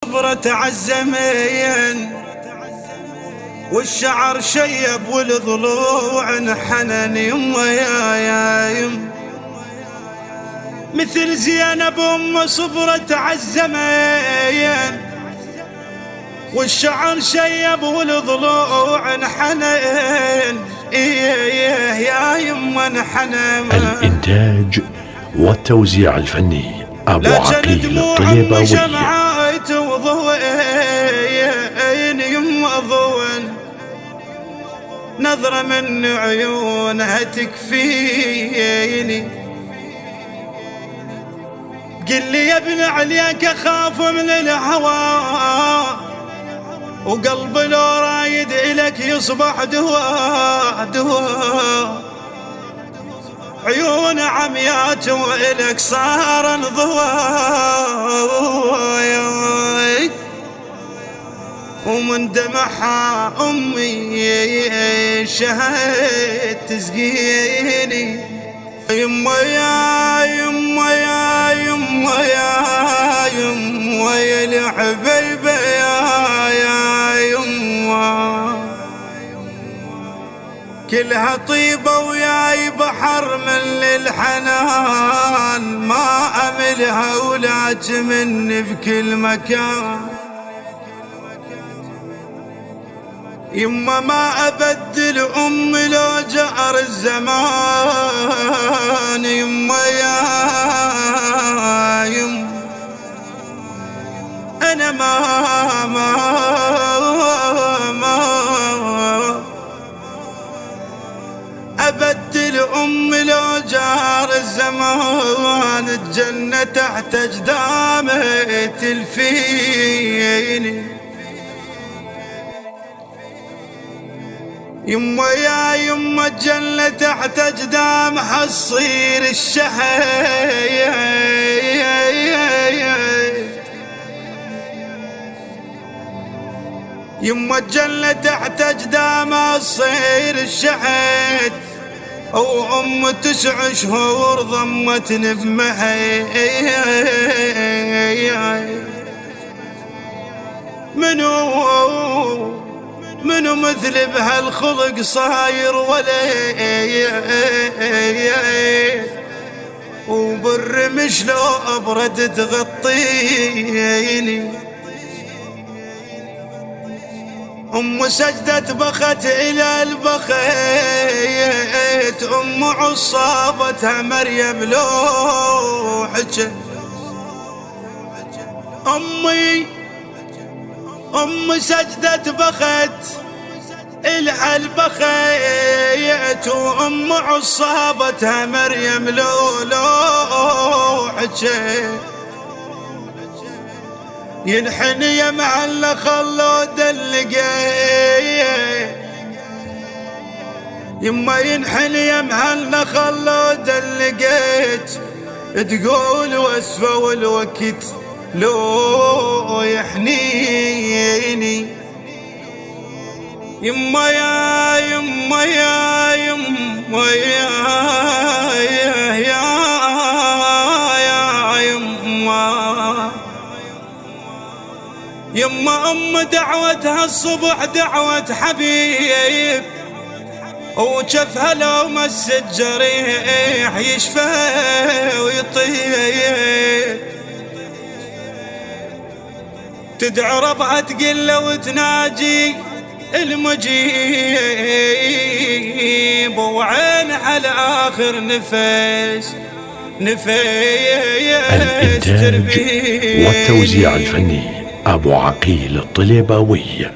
صبرت عالزمين، والشعر شيب والضلوع انحنن. يما يا يم مثل زينب صبرت عالزمين، والشعر شيب والضلوع انحنن. يا يما انحنن. الإنتاج والتوزيع الفني أبو عقيل الطليباوي. شمعات وضوين يما ضوين، نظرة من عيونها تكفيني. قل لي يا ابن عليك اخاف من الهوى، وقلب لو رايد إلك يصبح دواء دواء. عيون عميات وإلك صار ضواء، ومن دمعها أمي شهد تسقيني. يما يا يما يا يما يا يما يا الحبيبة يا يما، كلها طيبة وياي بحر من للحنان، ما أملها ولا تمن بكل مكان. يما ما أبدل أمي لو جار الزمان. يما يا يما أنا ما أبدل أمي لو جار الزمان. الجنة تحت أجدامي تلفيني. يما يا يما الجنة تحت أجدامها تصير الشهيد. يما الجنة تحت أجدامها تصير الشهيد، وأم 9 شهور ضمتني بمهي. منو مثل بهالخلق صاير ولا وبالرمش لو أبرد تغطيني. أم سجدت بخت إلى البخيت، أم عصابتها مريم لو حجت. أم سجدت بخت إلى البخيت، وأم عصابتها مريم لو حجت. ينحني يا معلق خلود اللقيت. يما ينحني يا معلق خلود اللقيت، تقول واسفة والوقت لو يحنيني. يما يا يما يا يما يا يما يما أم دعوتها الصبح دعوة حبيب، وجفها لو مس الجريح يشفى ويطيب. تدعو ربعها تقله وتناجي المجيب، وعين على آخر نفس الإنتاج والتوزيع الفني أبو عقيل الطليباوي.